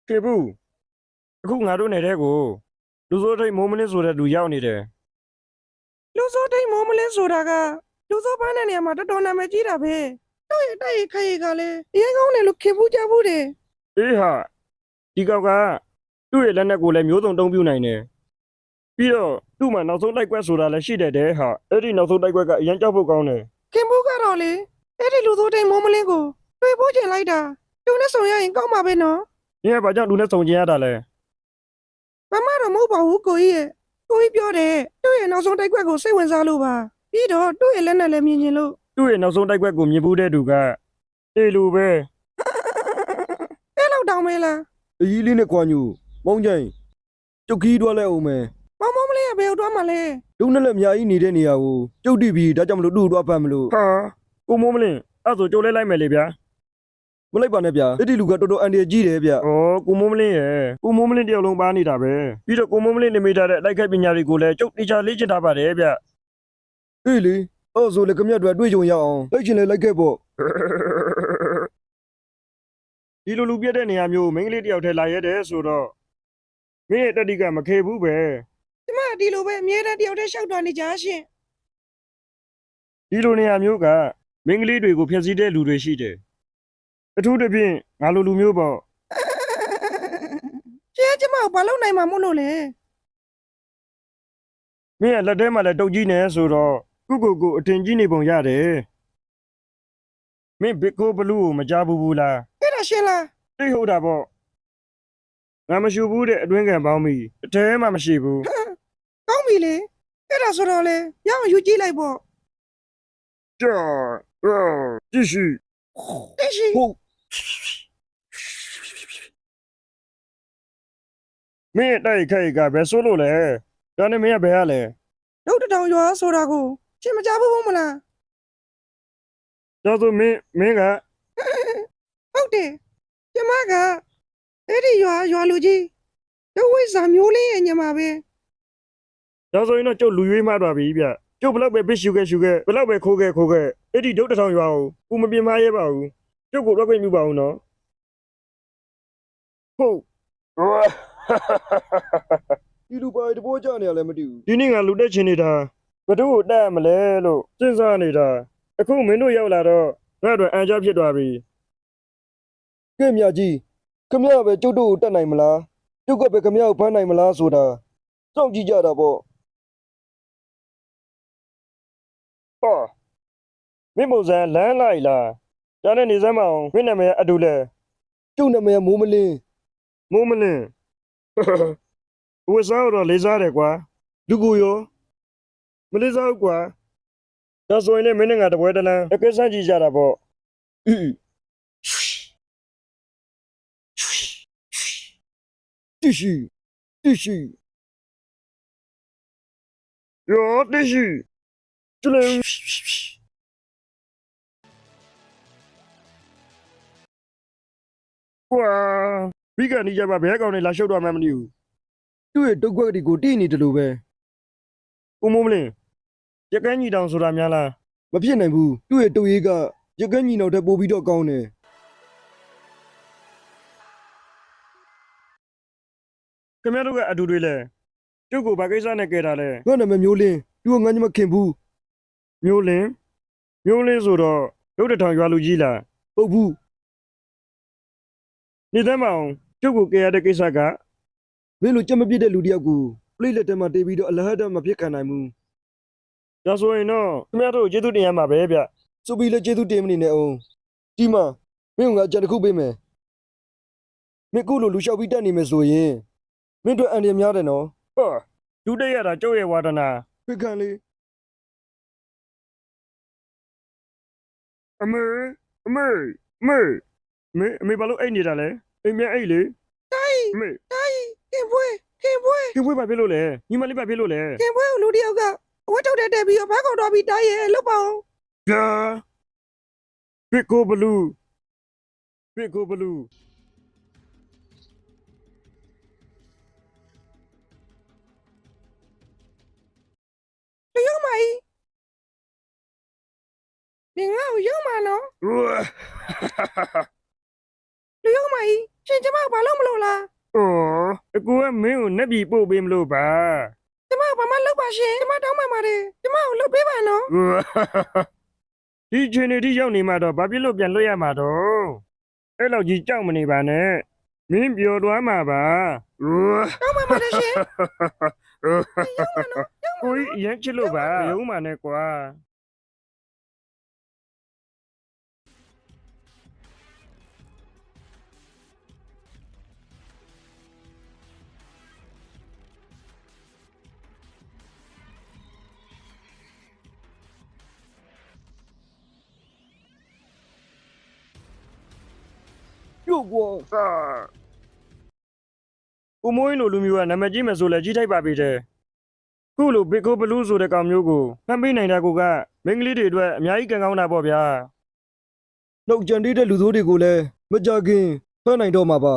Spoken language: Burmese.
ကေဘူးအခုငါတို့နေတဲ့ကိုလူစိုးထိတ်မိုးမလင်းဆိုတဲ့လူရောက်နေတယ် လူစိုးတိတ်မိုးမလင်းဆိုတာကလူစိုးပန်းတဲ့နေရာမှာတော်တော်နာမည်ကြီးတာပဲတို့ရဲ့တိုက်ရိုက်ခိုင်ရကလည်းအရင်ကောင်းတယ်လို့ခင်ဘူးကြဘူးတယ် အေးဟာဒီကောက်ကသူ့ရဲ့လက်နက်ကိုလည်းမျိုးစုံတုံးပြနိုင်တယ်ပြီးတော့သူ့မှာနောက်ဆုံးတိုက်ကွက်ဆိုတာလည်းရှိတယ်တဲ့ဟာအဲ့ဒီနောက်ဆုံးတိုက်ကွက်ကအရင်ကြောက်ဖို့ကောင်းတယ် ခင်ဘူးကတော့လေအဲ့ဒီလူစိုးတိတ်မိုးမလင်းကိုတွေ့ဖို့ကျင်လိုက်တာသူနဲ့ဆုံရရင်ကောင်းမှာပဲနော် ။ဒီကဘာကြောင့်လူနဲ့စုံကျင်ရတာလဲ ဘာမှတော့မဟုတ်ပါဘူးကိုကြီးရဲ့ကိုကြီးပြောတယ်သူ့ရဲ့နောက်ဆုံးတိုက်ကွက်ကိုစိတ်ဝင်စားလို့ပါပြီးတော့သူ့ရဲ့လက်နက်လည်းမြင်ကျင်လို့ ။သူ့ရဲ့နောက်ဆုံးတိုက်ကွက်ကိုမြင်ဘူးတဲ့သူကအေးလူပဲ အဲ့လောက်တောင်းမဲလား အကြီးလေးနဲ့ကွာညူမောင်းကြိုင်ကျုပ်ခီးတွားလိုက်အောင်မယ် မောင်မောင်မလေးကဘယ်ရောက်သွားမှလဲ ဒုနဲ့လည်းအများကြီးနေတဲ့နေရာကိုကျုပ်တိပြီးဒါကြောင့်မလို့တူတွားဖတ်မလို့ ။ဟာကိုမိုးမလင်းအဲ့ဆိုကြိုးလဲလိုက်မယ်လေဗျာ မလိုက်ပါနဲ့ဗျာအဲ့ဒီလူကတော်တော်အန်ဒီကြီးတယ်ဗျ ။အော်ကိုမိုးမလင်းရဲ့ကိုမိုးမလင်းတယောက်လုံးပါနေတာပဲ။ပြီးတော့ကိုမိုးမလင်းနေမိထားတဲ့အလိုက်ခိုက်ပညာတွေကိုလည်းကျုပ်တေချာလေ့ကျင့်ထားပါတယ်ဗျ အေးလေအဲ့ဆိုလေကမြတ်တွေတွေ့ကြုံရအောင်လိုက်ချင်လေလိုက်ခဲ့ပေါ့ ။ဒီလိုလူပြတ်တဲ့နေရာမျိုးမိန်းကလေးတယောက်တည်းလာရဲတယ်ဆိုတော့မင်းရဲ့တက်တိကမခေဘူးပဲ ကျမဒီလိုပဲအမြဲတမ်းတယောက်တည်းရှောက်သွားနေကြရှင် ။ဒီလိုနေရာမျိုးကမိန်းကလေးတွေကိုဖျက်ဆီးတဲ့လူတွေရှိတယ်။အထူးသဖြင့်ငါလိုလူမျိုးပေါ့ ကျဲကျမကိုဘာလုပ်နိုင်မှာမို့လို့လဲ မင်းရဲ့လက်ထဲမှာလည်းတုတ်ကြီးနေဆိုတော့ကုကိုအထင်ကြီးနေပုံရတယ်မင်းဘစ်ကိုဘလူးကိုမကြားဘူးလား အဲ့ဒါရှင်လား သိဟုတ်တာပေါ့ငါမရှိဘူးတဲ့အတွင်းခံပေါင်းပြီအထဲမှမရှိဘူး ကောင်းပြီလေအဲ့ဒါဆိုတော့လေရအောင်ယူကြည့်လိုက်ပေါ့ ကြာကြည့်ရှိ တိတ်ရှိ ဟုတ် မင်းရဲ့တိုက်ခိုက်ကဘယ်ဆိုးလို့လဲဒါနဲ့မင်းကဘယ်ရလဲ ဒုတ်တောင်ရွာဆိုတာကိုရှင်မကြဘူးမလား ဒါဆိုမင်းက ဟုတ်တယ်ကျမကအဲ့ဒီရွာလူကြီးဒုဝိဇာမျိုးလေးရဲ့ညမှာပဲ ဒါဆိုရင်တော့ကျုပ်လူရွေးမှတော့ပြီဗျကျုပ်ဘလောက်ပဲပစ်ရှူခဲ့ဘလောက်ပဲခိုးခဲ့အဲ့ဒီဒုတ်တထောင်ရွာကိုမပြင်မရဲပါဘူးကျုပ်ကိုတော့ခွင့်ပြုပါဦးနော်ဟုတ် ဒီလူပါတဘောကြနေရလဲမသိဘူး ဒီနေ့ငါလူတက်ချင်နေတာဘသူ့ကိုတက်ရမလဲလို့စဉ်းစားနေတာအခုမင်းတို့ရောက်လာတော့ငါတို့အန်ကြဖြစ်သွားပြီ ကဲမြကြီးခမရပဲကျုပ်တို့ကိုတတ်နိုင်မလားကျုပ်ကပဲခမရကိုဖမ်းနိုင်မလားဆိုတာစောင့်ကြည့်ကြတာပေါ့ ဟောမင်းပုံစံလမ်းလိုက်လားဒါနဲ့နေစမ်းမအောင်မင်းနာမည်အတူလဲ ကျုပ်နာမည်မိုးမလင်း မိုးမလင်းဝစ်စားတော့လေးစားတယ်ကွာ လူကိုရော မလေးစားဘူးကွာဒါဆိုရင်လည်းမင်းနဲ့ငါတပွဲတလန်းအကဲစမ်းကြည့်ကြတာပေါ့ အီတိရှိ ရောတိရှိကျလင်းကွာပြီးကနေကြပါဘဲကောင်နေလာရှုပ်တော့မှမသိဘူး သူ့ရဲ့တုတ်ခွက်တွေကိုတိနေတယ်လို့ပဲ ကိုမိုးမလင်းရကန်းကြီးတောင်ဆိုတာများလား မဖြစ်နိုင်ဘူးသူ့ရဲ့တုတ်ရေးကရကန်းညီနောက်ထပ်ပို့ပြီးတော့ကောင်းတယ် ခင်ဗျားတို့ကအတူတွေလဲကျုပ်ကိုဘာကိစ္စနဲ့ကဲတာလဲ ငါနာမည်မျိုးလင်းသူကငါညမခင်ဘူး မျိုးလင်းဆိုတော့ရုပ်တထောင်ရွာလူကြီးလား ပုတ်ဘူး နေသမ်းမအောင်ကျုပ်ကိုကဲရတဲ့ကိစ္စက မင်းလိုကြက်မပြစ်တဲ့လူတယောက်ကိုပလိလက်ထဲမှာတေးပြီးတော့အလဟတ်တမဖြစ်ခံနိုင်ဘူး ဒါဆိုရင်တော့ခင်ဗျားတို့ကျေးဇူးတင်ရမှာပဲဗျ ဆိုပြီးလဲကျေးဇူးတင်မနေနဲ့အောင်ဒီမှာမင်းကငါအကြံတစ်ခုပေးမယ်မင်းကိုလိုလူလျှောက်ပြီးတက်နေမယ်ဆိုရင်မင်းတို့အန်ဒီများတယ်နော် ဟောဒုတိယတာကျုပ်ရဲ့ဝါဒနာ ဖိတ်ခံလေး အမေဘာလို့အိတ်နေတာလဲအိမ်မြန်အိတ်လေ တိုင်း အမေ တိုင်းခင်ပွဲ ခင်ဗျားဘာဖြစ်လို့လဲညီမလေးဘာဖြစ်လို့လဲ ခင်ပွဲကိုလူတယောက်ကအဝတ်ထုတ်တဲ့တက်ပြီးတော့ဘာကောင်တော့ပြီးတိုင်းရဲ့လုတ်ပါအောင် ဗျာဘစ်ကိုဘလူး လူရောက်မကြီးဒီငါ့ကိုရောက်မှာနော် ဝါ လူရောက်မကြီး ရှင်ကျမကိုဘာလို့မလို့လား အော်အကူကမင်းကိုနှက်ပြီးပို့ပေးမလို့ပါ ကျမကိုဘာမှလုပ်ပါရှင်ကျမတောင်းပန်ပါတယ်ကျမကိုလုပ်ပေးပါနော် ဒီချိန်နေထိရောက်နေမှတော့ဘာဖြစ်လို့ပြန်လွတ်ရမှာတော့အဲ့လောက်ကြီးကြောက်မနေပါနဲ့မင်းပြောသွားမှာပါ တောင်းပန်ပါတယ်ရှင် ကိုကြီးအရင်ချစ်လို့ပါရုံးပါနဲ့ကွာပြုတ်ကွာ အာကိုမိုးင်းလိုလူမျိုးကနာမည်ကြီးမယ်ဆိုလဲကြီးထိုက်ပါပြီတဲ့ခုလိုဘစ်ကိုဘလူးဆိုတဲ့ကောင်မျိုးကိုဖမ်းပေးနိုင်တဲ့ကိုကမင်းကလေးတွေအတွက်အများကြီးကံကောင်းတာပေါ့ဗျာ နှုတ်ကြံသေးတဲ့လူဆိုးတွေကိုလည်းမကြခင်ဖမ်းနိုင်တော့မှာပါ